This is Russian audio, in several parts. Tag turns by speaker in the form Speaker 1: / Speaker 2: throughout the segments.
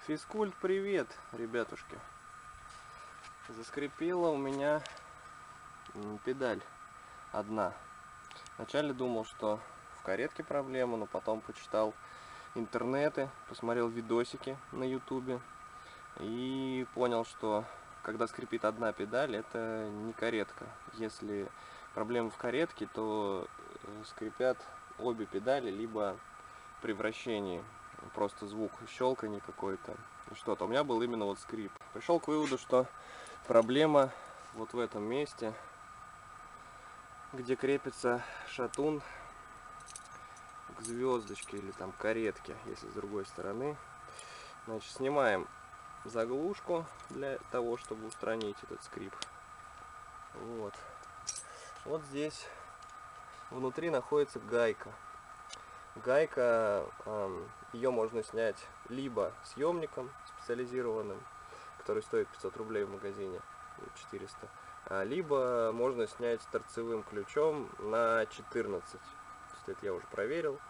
Speaker 1: Физкульт, привет, ребятушки. Заскрипела у меня педаль одна. Вначале думал, что в каретке проблема, но потом почитал интернеты, посмотрел видосики на ютубе и понял, что когда скрипит одна педаль, это не каретка. Если проблема в каретке, то скрипят обе педали, либо при вращении просто звук щелканье какой-то, что-то. У меня был именно вот скрип. Пришел к выводу, что проблема вот в этом месте, где крепится шатун к звездочке или там каретке, если с другой стороны. Значит, снимаем заглушку для того, чтобы устранить этот скрип. Вот здесь внутри находится гайка. Гайка, ее можно снять либо съемником специализированным, который стоит 500 рублей в магазине, 400, либо можно снять торцевым ключом на 14. Это я уже проверил.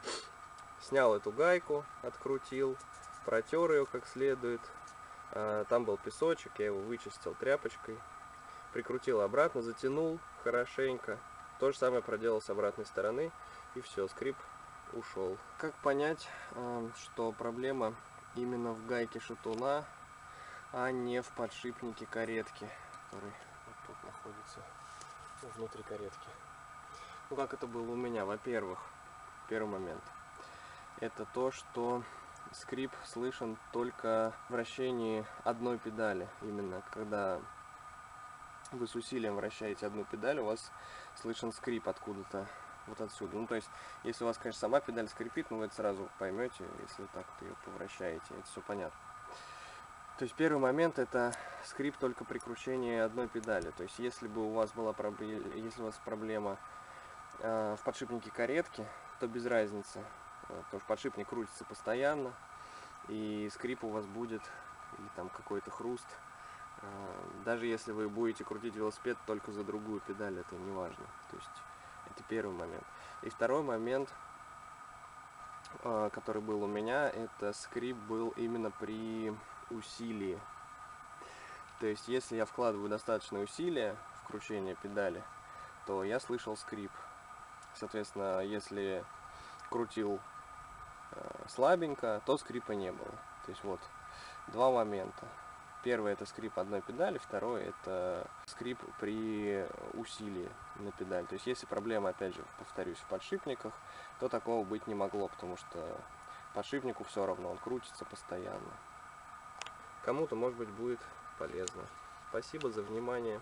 Speaker 1: Снял эту гайку, открутил, протер ее как следует. Там был песочек, я его вычистил тряпочкой, прикрутил обратно, затянул хорошенько. То же самое проделал с обратной стороны, и все, скрип ушел. Как понять, что проблема именно в гайке шатуна, а не в подшипнике каретки, который вот тут находится, внутри каретки? Ну, как это было у меня? Во-первых, первый момент, это то, что скрип слышен только в вращении одной педали. Именно когда вы с усилием вращаете одну педаль, у вас слышен скрип откуда-то вот отсюда. Ну, то есть, если у вас, конечно, сама педаль скрипит, ну, вы это сразу поймете, если так вот ее повращаете, это все понятно. То есть, первый момент — это скрип только при кручении одной педали. То есть, если бы у вас была проблема в подшипнике каретки, то без разницы, потому что подшипник крутится постоянно, и скрип у вас будет, или там какой-то хруст. Даже если вы будете крутить велосипед только за другую педаль, это не важно. То есть это первый момент. И второй момент, который был у меня, это скрип был именно при усилии. То есть если я вкладываю достаточное усилие в кручение педали, то я слышал скрип. Соответственно, если крутил слабенько, то скрипа не было. То есть вот два момента. Первый — это скрип одной педали, второй — это скрип при усилии на педаль. То есть если проблема, опять же, повторюсь, в подшипниках, то такого быть не могло, потому что подшипнику все равно, он крутится постоянно. Кому-то, может быть, будет полезно. Спасибо за внимание.